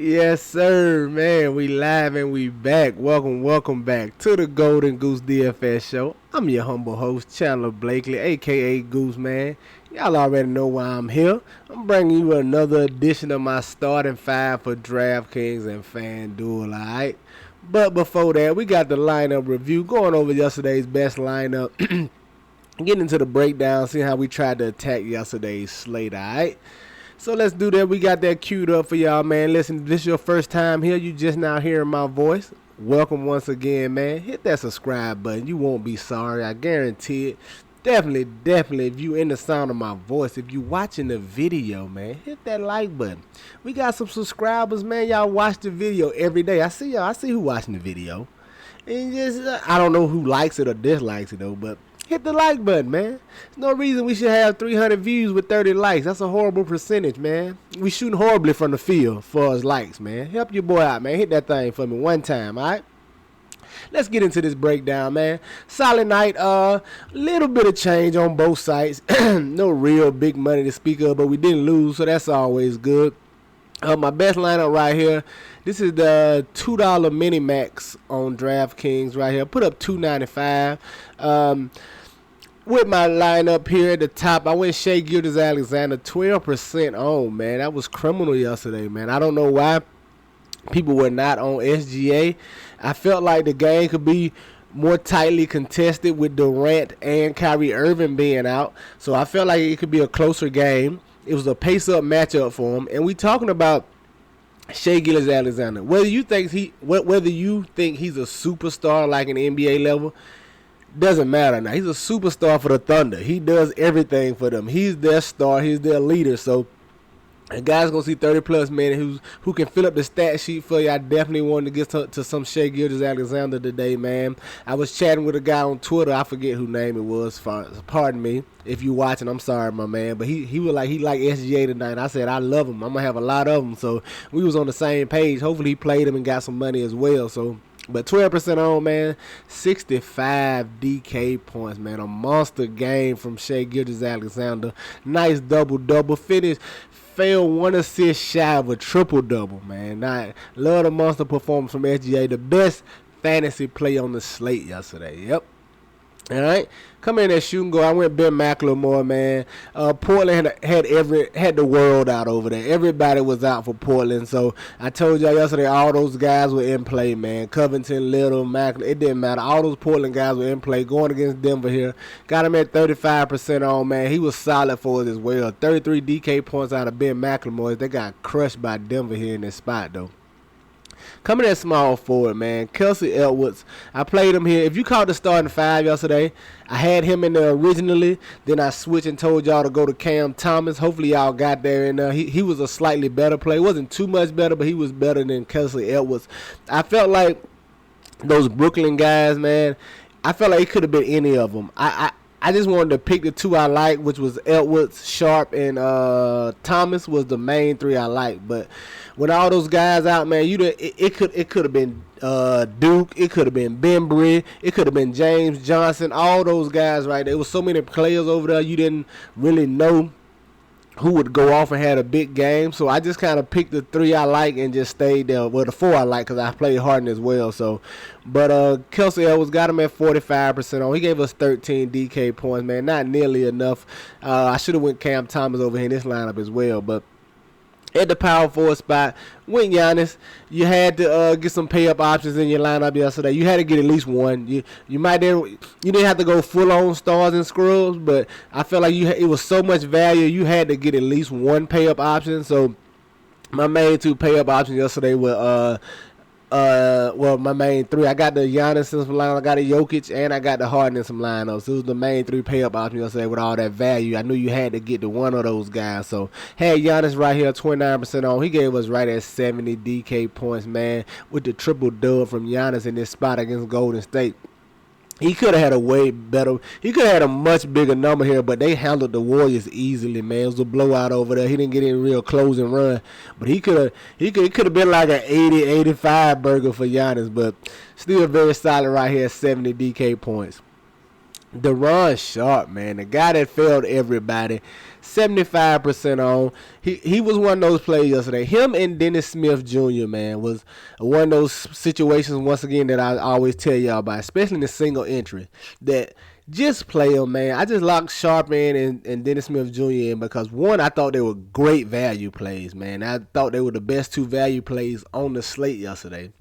Yes, sir, man. We live and we back. Welcome back to the Golden Goose DFS show. I'm your humble host, Chandler Blakely, aka Goose Man. Y'all already know why I'm here. I'm bringing you another edition of my starting five for DraftKings and FanDuel, alright? But before that, we got the lineup review, going over yesterday's best lineup, getting into the breakdown, seeing how we tried to attack yesterday's slate, alright? So let's do that. We got that queued up for y'all, man. Listen, if this is your first time here, you just now hearing my voice, welcome once again, man. Hit that subscribe button. You won't be sorry. I guarantee it. Definitely, if you in the sound of my voice, if you watching the video, man, hit that like button. We got some subscribers, man. Y'all watch the video every day. I see y'all. I see who watching the video. And just, I don't know who likes it or dislikes it, though, but hit the like button, man. There's no reason we should have 300 views with 30 likes. That's a horrible percentage, man. We shooting horribly from the field for us likes, man. Help your boy out, man. Hit that thing for me one time, all right? Let's get into this breakdown, man. Solid night. Little bit of change on both sides. No real big money to speak of, but we didn't lose, so that's always good. My best lineup right here. This is the $2 mini max on DraftKings right here. Put up $2.95. With my lineup here at the top, I went Shai Gilgeous-Alexander, 12% on, man. That was criminal yesterday, man. I don't know why people were not on SGA. I felt like the game could be more tightly contested with Durant and Kyrie Irving being out. So I felt like it could be a closer game. It was a pace-up matchup for him. And we talking about Shai Gilgeous-Alexander. Whether you think he's a superstar like an NBA level, doesn't matter now. He's a superstar for the Thunder. He does everything for them. He's their star. He's their leader. So a guy's going to see 30-plus minutes who can fill up the stat sheet for you. I definitely wanted to get to some Shai Gilgeous-Alexander today, man. I was chatting with a guy on Twitter. I forget whose name it was. Pardon me. If you watching, I'm sorry, my man. But he was like, he liked SGA tonight. I said, I love him. I'm going to have a lot of them. So we was on the same page. Hopefully he played him and got some money as well. So, but 12% on, man. 65 DK points, man. A monster game from Shai Gilgeous-Alexander. Nice double-double finish. Fell 1 assist shy of a triple-double, man. Love the monster performance from SGA. The best fantasy play on the slate yesterday. Yep. All right. Come in at shoot and go. I went Ben McLemore, man. Portland had the world out over there. Everybody was out for Portland. So I told y'all yesterday, all those guys were in play, man. Covington, Little, McLemore. It didn't matter. All those Portland guys were in play. Going against Denver here. Got him at 35% on, man. He was solid for us as well. 33 DK points out of Ben McLemore. They got crushed by Denver here in this spot, though. Coming at small forward, man. Kelsey Edwards. I played him here. If you caught the starting five yesterday, I had him in there originally. Then I switched and told y'all to go to Cam Thomas. Hopefully y'all got there. And he was a slightly better play. Wasn't too much better, but he was better than Kelsey Edwards. I felt like those Brooklyn guys, man, I felt like it could have been any of them. I just wanted to pick the two I liked, which was Edwards, Sharp, and Thomas was the main three I liked. But when all those guys out, man, it could have been Duke, it could have been Bembry, it could have been James Johnson, all those guys right there. There was so many players over there you didn't really know who would go off and had a big game. So I just kind of picked the three I like and just stayed there. Well, the four I like because I played Harden as well. So, but Kelsey Edwards got him at 45% on. He gave us 13 DK points, man. Not nearly enough. I should have went Cam Thomas over here in this lineup as well, but at the power forward spot, went Giannis. You had to get some pay-up options in your lineup yesterday. You had to get at least one. You didn't have to go full-on stars and scrubs, but I felt like it was so much value, you had to get at least one pay-up option. So my main two pay-up options yesterday were my main three. I got the Giannis in some lineup, I got a Jokic, and I got the Harden in some lineups. It was the main three pay-up options yesterday with all that value. I knew you had to get to one of those guys. So had Giannis right here, 29% on. He gave us right at 70 DK points, man, with the triple dub from Giannis in this spot against Golden State. He could have had he could have had a much bigger number here, but they handled the Warriors easily, man. It was a blowout over there. He didn't get any real closing run, but he could have been like an 80-85 burger for Giannis, but still very solid right here, 70 DK points. Deron Sharp, man, the guy that failed everybody, 75% on. He was one of those plays yesterday. Him and Dennis Smith Jr., man, was one of those situations, once again, that I always tell y'all about, especially in the single entry, that just play them, man. I just locked Sharp in and Dennis Smith Jr. in because, one, I thought they were great value plays, man. I thought they were the best two value plays on the slate yesterday.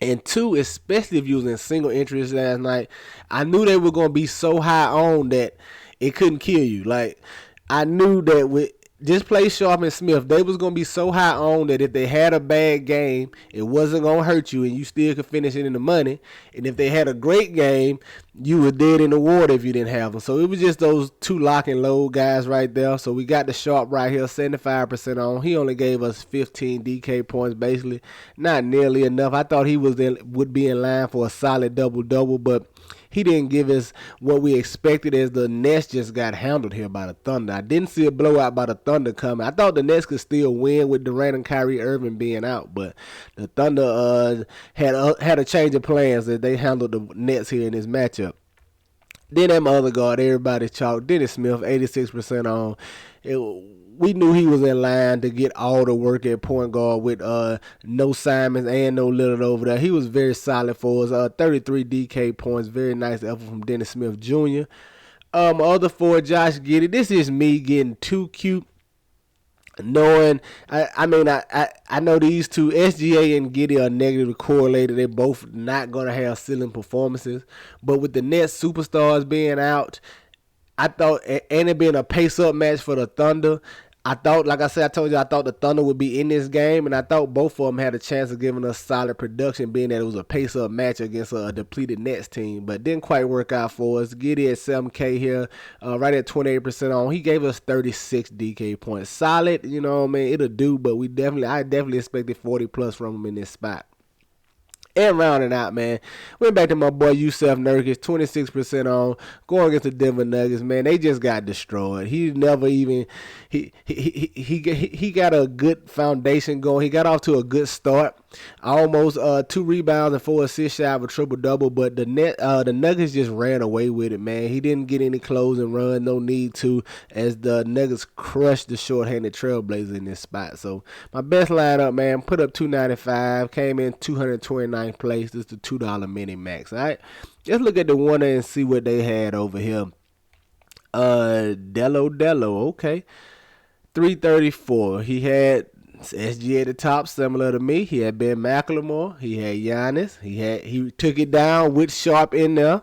And two, especially if you was in single interest last night, I knew they were going to be so high on that it couldn't kill you. Like, I knew that with just play Sharp and Smith, they was going to be so high on that if they had a bad game, it wasn't going to hurt you and you still could finish it in the money. And if they had a great game, you were dead in the water if you didn't have them. So it was just those two lock and load guys right there. So we got the Sharp right here, 75% on. He only gave us 15 DK points, basically. Not nearly enough. I thought he would be in line for a solid double-double, but he didn't give us what we expected as the Nets just got handled here by the Thunder. I didn't see a blowout by the Thunder coming. I thought the Nets could still win with Durant and Kyrie Irving being out, but the Thunder had a change of plans as they handled the Nets here in this matchup. Then that my other guard, everybody chalked. Dennis Smith, 86% on. We knew he was in line to get all the work at point guard with no Simons and no Lillard over there. He was very solid for us. 33 DK points. Very nice effort from Dennis Smith Jr. Other four, Josh Giddey. This is me getting too cute. Knowing, I know these two, SGA and Giddey, are negatively correlated. They're both not going to have ceiling performances. But with the Nets superstars being out, I thought, and it being a pace-up match for the Thunder, I thought, like I said, I told you, I thought the Thunder would be in this game, and I thought both of them had a chance of giving us solid production, being that it was a pace-up match against a depleted Nets team, but didn't quite work out for us. Giddey at 7K here, right at 28% on. He gave us 36 DK points. Solid, you know what I mean? It'll do, but I definitely expected 40-plus from him in this spot. And rounding out, man, went back to my boy Yusef Nurkic, 26% on, going against the Denver Nuggets. Man, they just got destroyed. He never even he got a good foundation going. He got off to a good start. Almost 2 rebounds and 4 assists shy of a triple double, but the Nuggets just ran away with it, man. He didn't get any closing run, no need to, as the Nuggets crushed the short-handed Trailblazers in this spot. So my best lineup, man, put up 295, came in 229th place. This is the $2 mini max. All right, let's look at the winner and see what they had over here. Dello, okay, 334. He had SG at the top, similar to me. He had Ben McLemore. He had Giannis. He took it down with Sharp in there.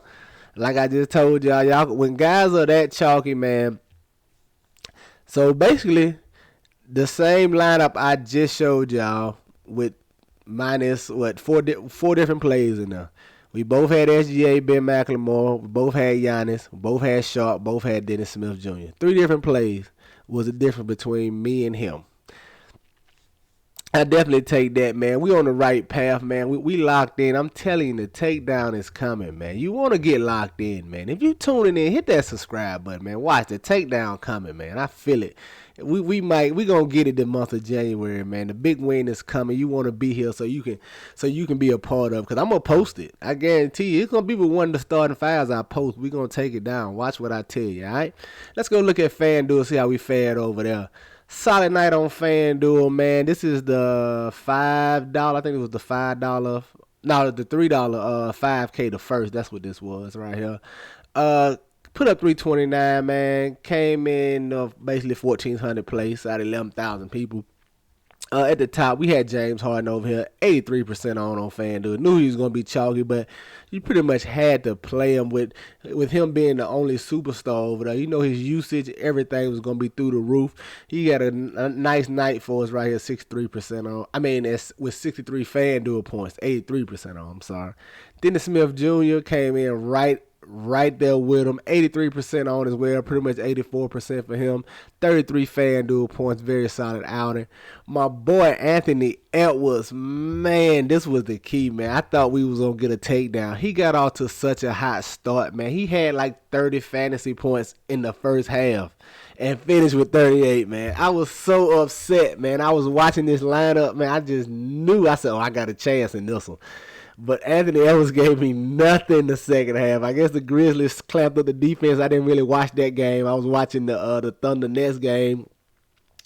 Like I just told y'all, when guys are that chalky, man. So basically, the same lineup I just showed y'all with minus four different plays in there. We both had SGA, Ben McLemore. We both had Giannis. We both had Sharp. Both had Dennis Smith Jr. 3 different plays was the difference between me and him. I definitely take that, man. We on the right path, man. We locked in. I'm telling you, the takedown is coming, man. You want to get locked in, man. If you tuning in, hit that subscribe button, man. Watch the takedown coming, man. I feel it. We gonna get it the month of January, man. The big win is coming. You want to be here so you can be a part of. Cause I'm gonna post it. I guarantee you, it's gonna be with one of the starting fives I post. We gonna take it down. Watch what I tell you. All right. Let's go look at FanDuel. See how we fared over there. Solid night on FanDuel, man. This is the $5. I think it was the $5. No, the $3 5K the first. That's what this was right here. Put up 329, man. Came in basically 1,400 place out of 11,000 people. At the top, we had James Harden over here, 83% on FanDuel. Knew he was going to be chalky, but you pretty much had to play him with him being the only superstar over there. You know his usage, everything was going to be through the roof. He got a nice night for us right here, 63% on. I mean, it's with 63 FanDuel points, 83% on, I'm sorry. Dennis Smith Jr. came in right there with him, 83% on as well, pretty much 84% for him, 33 FanDuel points, very solid outing. My boy Anthony Edwards, man, this was the key, man. I thought we was going to get a takedown. He got off to such a hot start, man. He had like 30 fantasy points in the first half and finished with 38, man. I was so upset, man. I was watching this lineup, man. I just knew, I said, I got a chance in this one. But Anthony Edwards gave me nothing the second half. I guess the Grizzlies clamped up the defense. I didn't really watch that game. I was watching the Thunder Nets game.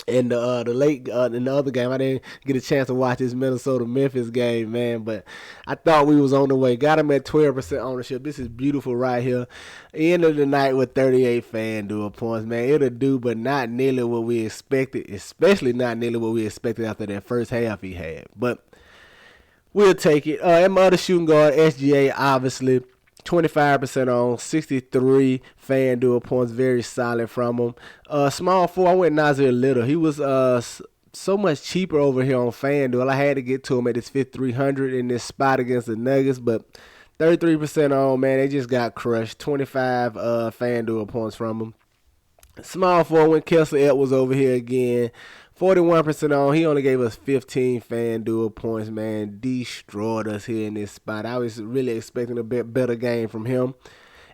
And the late in the other game, I didn't get a chance to watch this Minnesota Memphis game, man. But I thought we was on the way. Got him at 12% ownership. This is beautiful right here. End of the night with 38 FanDuel points, man. It'll do, but not nearly what we expected. Especially not nearly what we expected after that first half he had. But we'll take it. And my other shooting guard, SGA, obviously. 25% on, 63 FanDuel points, very solid from him. Small 4, I went Nasir Little. He was so much cheaper over here on FanDuel. I had to get to him at his 5,300 in this spot against the Nuggets, but 33% on, man. They just got crushed. 25 FanDuel points from him. Small 4, went Kessler Edwards over here again. 41% on. He only gave us 15 FanDuel points, man. Destroyed us here in this spot. I was really expecting a bit better game from him.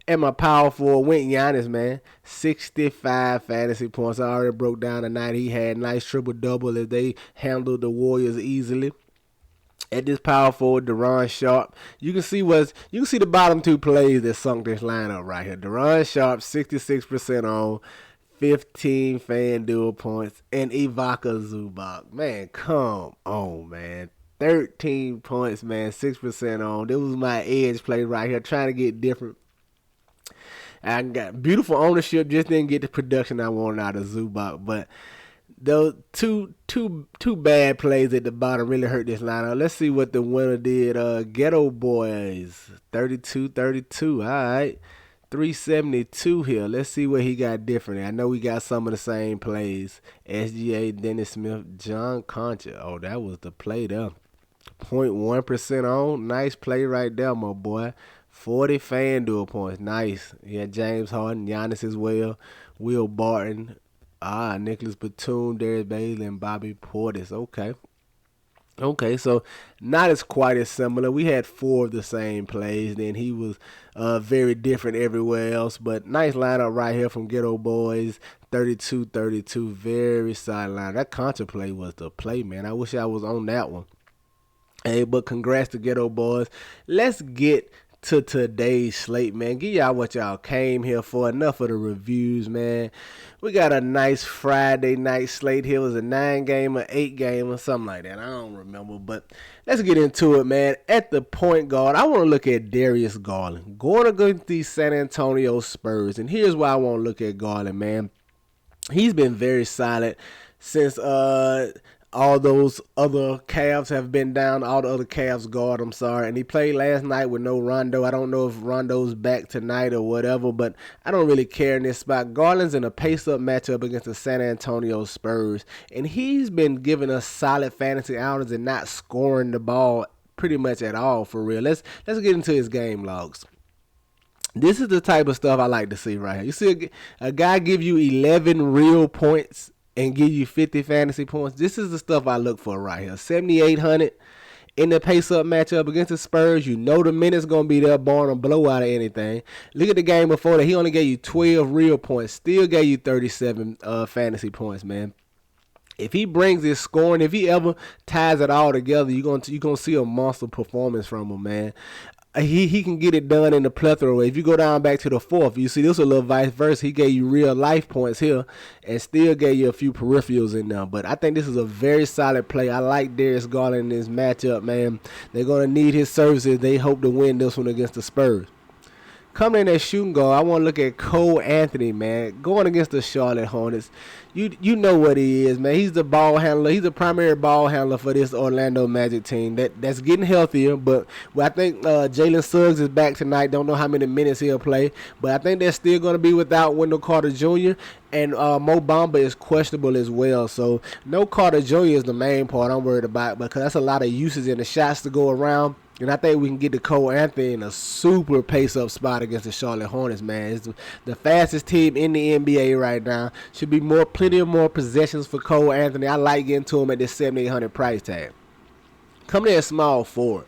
And my power forward went Giannis, man. 65 fantasy points. I already broke down the night he had. Nice triple-double as they handled the Warriors easily. At this power forward, Jaron Sharp. You can see the bottom two plays that sunk this lineup right here. Jaron Sharp, 66% on. 15 FanDuel points, and Ivaka Zubac. Man, come on, man. 13 points, man. 6% on. This was my edge play right here, trying to get different. I got beautiful ownership, just didn't get the production I wanted out of Zubac. But those two bad plays at the bottom really hurt this lineup. Let's see what the winner did. Ghetto Boys, 32-32. All right. 372 here. Let's see what he got different. I know we got some of the same plays. SGA, Dennis Smith, John Concha. Oh, that was the play there. 0.1% on. Nice play right there, my boy. 40 FanDuel points. Nice. Yeah, James Harden, Giannis as well. Will Barton. Nicholas Batum, Darius Bailey, and Bobby Portis. Okay, so not as quite as similar. We had 4 of the same plays. Then he was very different everywhere else. But nice lineup right here from Ghetto Boys. 32-32. Very solid line. That Contra play was the play, man. I wish I was on that one. Hey, but congrats to Ghetto Boys. Let's get to today's slate, man. Give y'all what y'all came here for. Enough of the reviews, man. We got a nice Friday night slate here. It was a 9-gamer, 8-gamer, something like that. I don't remember, but let's get into it, man. At the point guard, I want to look at Darius Garland. Going against the San Antonio Spurs, and here's why I want to look at Garland, man. He's been very solid since all those other Cavs have been down. All the other Cavs guard, and he played last night with no Rondo. I don't know if Rondo's back tonight or whatever, but I don't really care in this spot. Garland's in a pace-up matchup against the San Antonio Spurs, and he's been giving us solid fantasy outings and not scoring the ball pretty much at all, for real. Let's get into his game logs. This is the type of stuff I like to see right here. You see a guy give you 11 real points and give you 50 fantasy points. This is the stuff I look for right here. 7,800 in the pace-up matchup against the Spurs. You know the minutes going to be there, barring a blowout or anything. Look at the game before that. He only gave you 12 real points. Still gave you 37 fantasy points, man. If he brings his scoring, if he ever ties it all together, you're gonna see a monster performance from him, man. He can get it done in the plethora way. If you go down back to the fourth, you see this a little vice versa. He gave you real life points here and still gave you a few peripherals in there. But I think this is a very solid play. I like Darius Garland in this matchup, man. They're going to need his services. They hope to win this one against the Spurs. Coming in at shooting guard, I want to look at Cole Anthony, man. Going against the Charlotte Hornets. You know what he is, man. He's the ball handler. He's the primary ball handler for this Orlando Magic team. That's getting healthier, but I think Jalen Suggs is back tonight. Don't know how many minutes he'll play, but I think they're still going to be without Wendell Carter Jr., and Mo Bamba is questionable as well. So no Carter Jr. is the main part I'm worried about, because that's a lot of uses in the shots to go around. And I think we can get the Cole Anthony in a super pace-up spot against the Charlotte Hornets, man. It's the fastest team in the NBA right now. Should be plenty of more possessions for Cole Anthony. I like getting to him at this $7,800 price tag. Coming in at small forward,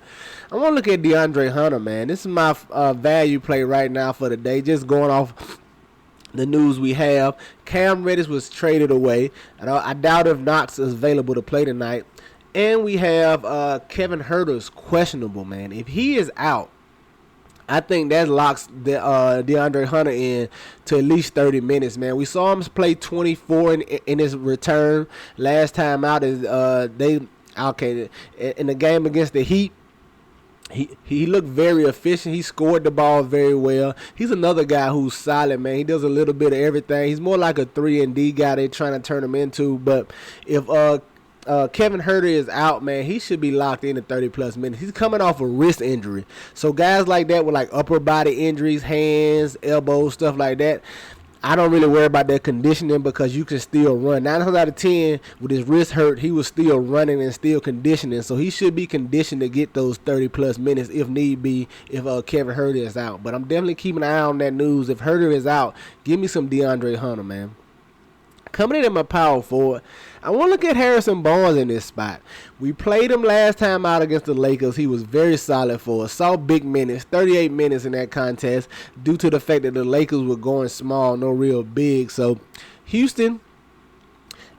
I want to look at DeAndre Hunter, man. This is my value play right now for the day. Just going off the news we have. Cam Reddish was traded away. I doubt if Knox is available to play tonight. And we have Kevin Herter's questionable, man. If he is out, I think that locks the DeAndre Hunter in to at least 30 minutes, man. We saw him play 24 in his return last time out. In the game against the Heat. He looked very efficient. He scored the ball very well. He's another guy who's solid, man. He does a little bit of everything. He's more like a 3-and-D guy they're trying to turn him into. But if Kevin Huerter is out, man, he should be locked in at 30-plus minutes. He's coming off a wrist injury. So guys like that with like upper body injuries, hands, elbows, stuff like that, I don't really worry about that conditioning because you can still run. 9 times out of 10, with his wrist hurt, he was still running and still conditioning. So he should be conditioned to get those 30-plus minutes if need be if Kevin Huerter is out. But I'm definitely keeping an eye on that news. If Huerter is out, give me some DeAndre Hunter, man. Coming in at my power forward, I want to look at Harrison Barnes in this spot. We played him last time out against the Lakers. He was very solid for us. Saw big minutes, 38 minutes in that contest due to the fact that the Lakers were going small, no real big. So Houston,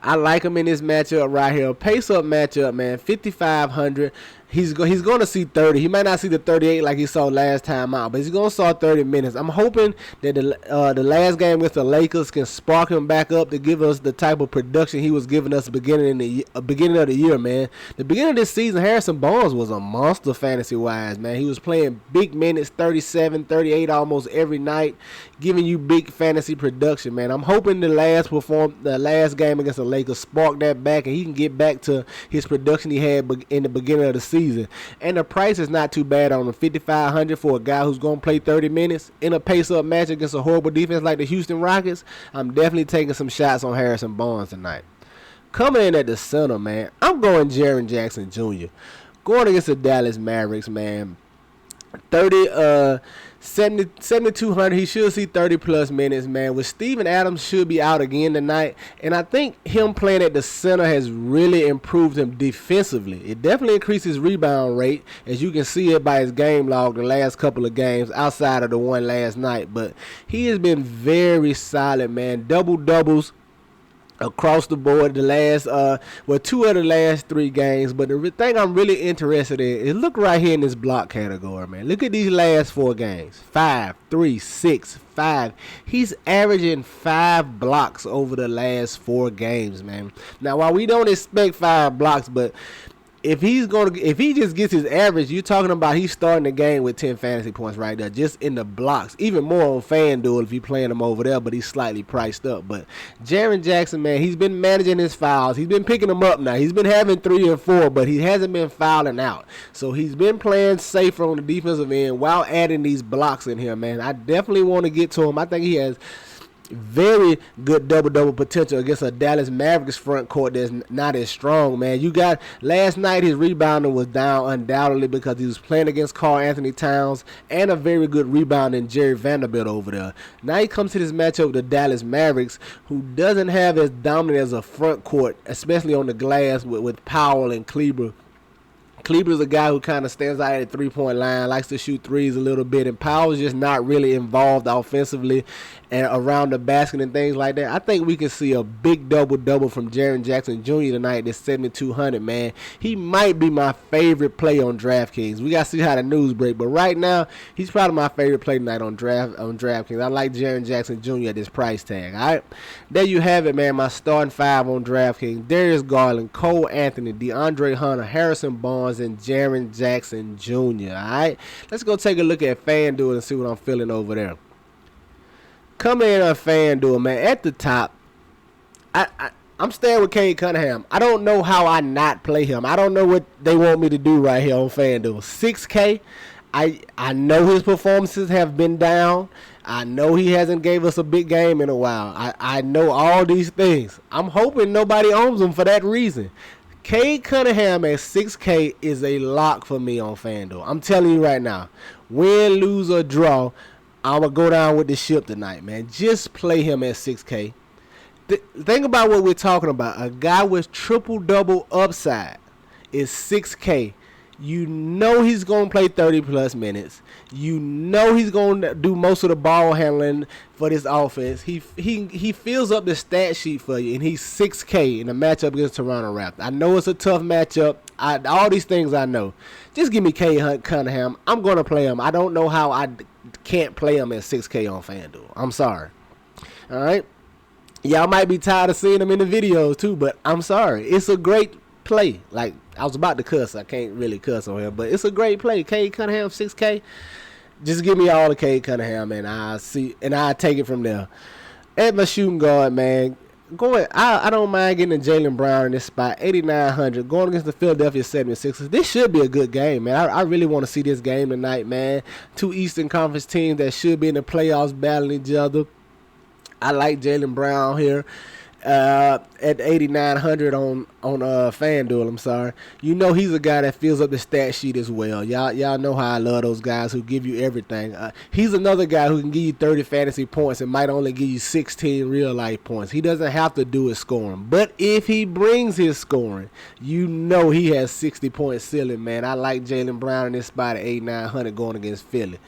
I like him in this matchup right here. Pace-up matchup, man, 5,500. He's going to see 30. He might not see the 38 like he saw last time out, but he's going to saw 30 minutes. I'm hoping that the last game with the Lakers can spark him back up to give us the type of production he was giving us beginning of the year, man. The beginning of this season, Harrison Barnes was a monster fantasy-wise, man. He was playing big minutes, 37, 38 almost every night, giving you big fantasy production, man. I'm hoping the last game against the Lakers spark that back and he can get back to his production he had in the beginning of the season. And the price is not too bad on him. $5,500 for a guy who's going to play 30 minutes in a pace-up match against a horrible defense like the Houston Rockets. I'm definitely taking some shots on Harrison Barnes tonight. Coming in at the center, man, I'm going Jaron Jackson Jr. Going against the Dallas Mavericks, man. 7,200. He should see 30-plus minutes, man. With Steven Adams should be out again tonight. And I think him playing at the center has really improved him defensively. It definitely increased his rebound rate, as you can see it by his game log the last couple of games outside of the one last night. But he has been very solid, man. Double-doubles across the board the last 2 of the last 3 games. But the thing I'm really interested in is look right here in this block category, man. Look at these last 4 games. 5, 3, 6, 5. He's averaging 5 blocks over the last 4 games, man. Now while we don't expect 5 blocks, but if he just gets his average, you're talking about he's starting the game with 10 fantasy points right there, just in the blocks. Even more on FanDuel if you're playing him over there, but he's slightly priced up. But Jaron Jackson, man, he's been managing his fouls. He's been picking them up now. He's been having 3 and 4, but he hasn't been fouling out. So he's been playing safer on the defensive end while adding these blocks in here, man. I definitely want to get to him. I think he has very good double-double potential against a Dallas Mavericks front court that's not as strong, man. You got last night his rebounding was down undoubtedly because he was playing against Karl Anthony Towns and a very good rebounding Jerry Vanderbilt over there. Now he comes to this matchup with the Dallas Mavericks, who doesn't have as dominant as a front court, especially on the glass with Powell and Kleber. Kleber's a guy who kind of stands out at the 3-point line, likes to shoot threes a little bit, and Powell's just not really involved offensively and around the basket and things like that. I think we can see a big double-double from Jaron Jackson Jr. tonight at 7,200, man. He might be my favorite play on DraftKings. We got to see how the news break, but right now, he's probably my favorite play tonight on DraftKings. I like Jaron Jackson Jr. at this price tag. All right, there you have it, man. My starting 5 on DraftKings: Darius Garland, Cole Anthony, DeAndre Hunter, Harrison Barnes, and Jaron Jackson Jr. All right, let's go take a look at FanDuel and see what I'm feeling over there. Coming in on FanDuel, man, at the top, I'm staying with Cade Cunningham. I don't know how I not play him. I don't know what they want me to do right here on FanDuel. 6K, I know his performances have been down. I know he hasn't gave us a big game in a while. I know all these things. I'm hoping nobody owns him for that reason. Cade Cunningham at 6K is a lock for me on FanDuel. I'm telling you right now, win, lose, or draw, I'm going to go down with the ship tonight, man. Just play him at 6K. Think about what we're talking about. A guy with triple-double upside is 6K. You know he's going to play 30-plus minutes. You know he's going to do most of the ball handling for this offense. He fills up the stat sheet for you, and he's 6K in a matchup against Toronto Raptors. I know it's a tough matchup. All these things I know. Just give me K Cunningham. I'm going to play him. I don't know how I can't play him at 6K on FanDuel. I'm sorry. All right? Y'all might be tired of seeing him in the videos too, but I'm sorry. It's a great play. Like, I was about to cuss. I can't really cuss on here, but it's a great play. K Cunningham, 6K. Just give me all the K Cunningham, and I'll take it from there. At my shooting guard, man, I don't mind getting a Jaylen Brown in this spot, 8,900, going against the Philadelphia 76ers. This should be a good game, man. I really want to see this game tonight, man. Two Eastern Conference teams that should be in the playoffs battling each other. I like Jaylen Brown here at 8,900 on FanDuel. I'm sorry. You know he's a guy that fills up the stat sheet as well. Y'all know how I love those guys who give you everything. He's another guy who can give you 30 fantasy points and might only give you 16 real life points. He doesn't have to do his scoring, but if he brings his scoring, you know he has 60 point ceiling, man. I like Jaylen Brown in this spot at 8,900 going against Philly.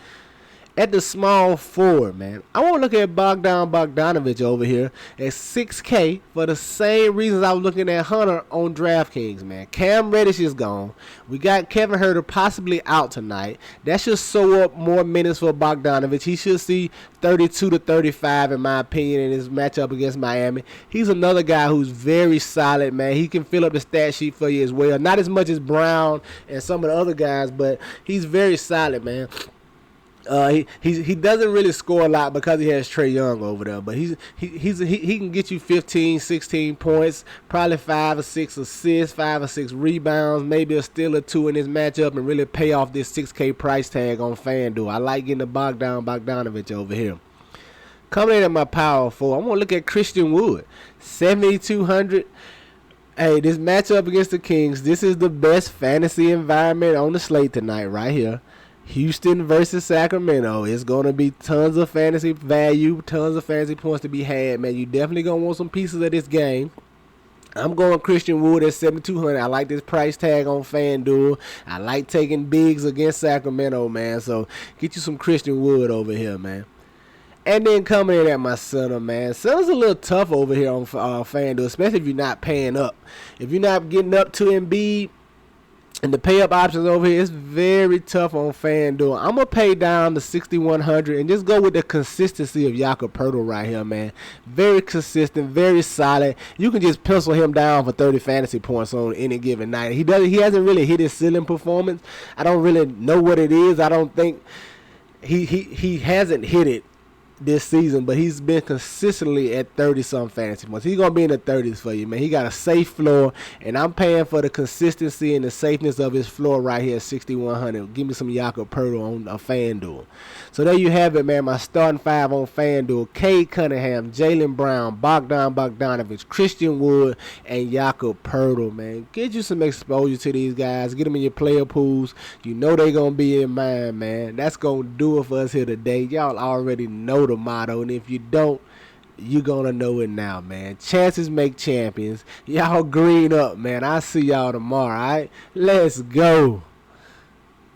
At the small forward, man, I want to look at Bogdanovich over here at 6K for the same reasons I was looking at Hunter on DraftKings, man. Cam Reddish is gone. We got Kevin Huerter possibly out tonight. That should sew up more minutes for Bogdanovich. He should see 32 to 35, in my opinion, in his matchup against Miami. He's another guy who's very solid, man. He can fill up the stat sheet for you as well. Not as much as Brown and some of the other guys, but he's very solid, man. He doesn't really score a lot because he has Trae Young over there, but he can get you 15, 16 points, probably 5 or 6 assists, 5 or 6 rebounds, maybe a steal or 2 in this matchup, and really pay off this 6K price tag on FanDuel. I like getting the Bogdanovich over here. Coming in at my power forward, I'm gonna look at Christian Wood, 7,200. Hey, this matchup against the Kings, this is the best fantasy environment on the slate tonight, right here. Houston versus Sacramento. It's going to be tons of fantasy value, tons of fantasy points to be had, man. You definitely going to want some pieces of this game. I'm going Christian Wood at 7,200. I like this price tag on FanDuel. I like taking bigs against Sacramento, man. So get you some Christian Wood over here, man. And then coming in at my center, man. Center's a little tough over here on FanDuel, especially if you're not paying up. If you're not getting up to Embiid, and the pay-up options over here is very tough on FanDuel. I'm going to pay down to 6,100 and just go with the consistency of Jakob Poeltl right here, man. Very consistent, very solid. You can just pencil him down for 30 fantasy points on any given night. He hasn't really hit his ceiling performance. I don't really know what it is. I don't think he hasn't hit it this season, but he's been consistently at 30-some fantasy points. He's going to be in the 30s for you, man. He got a safe floor, and I'm paying for the consistency and the safeness of his floor right here at 6,100. Give me some Jakob Poeltl on a FanDuel. So there you have it, man. My starting 5 on FanDuel: K Cunningham, Jaylen Brown, Bogdanovich, Christian Wood, and Jakob Poeltl, man. Get you some exposure to these guys. Get them in your player pools. You know they're going to be in mine, man. That's going to do it for us here today. Y'all already know the motto, and if you don't, you're gonna know it now, man. Chances make champions. Y'all green up, man. I'll see y'all tomorrow. All right, let's go.